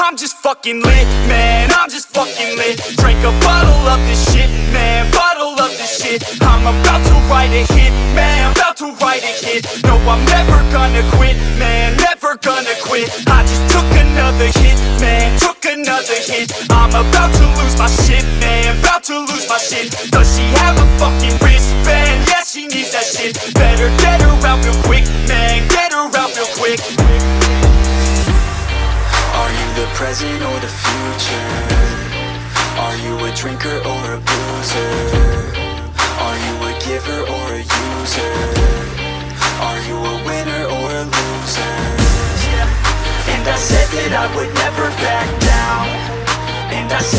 I'm just fucking lit, man, I'm just fucking lit. Drank a bottle of this shit, man, bottle of this shit. I'm about to write a hit, man, about to write a hit. No, I'm never gonna quit, man, never gonna quit. I just took another hit, man, took another hit. I'm about to lose my shit, man, about to lose my shit. Does she have a fucking wristband? Yeah, she needs that shit. Better get her out real quick, man, get her out real quick. Are you the present or the future? Are you a drinker or a boozer? Are you a giver or a user? Are you a winner or a loser? And I said that I would never back down. And I said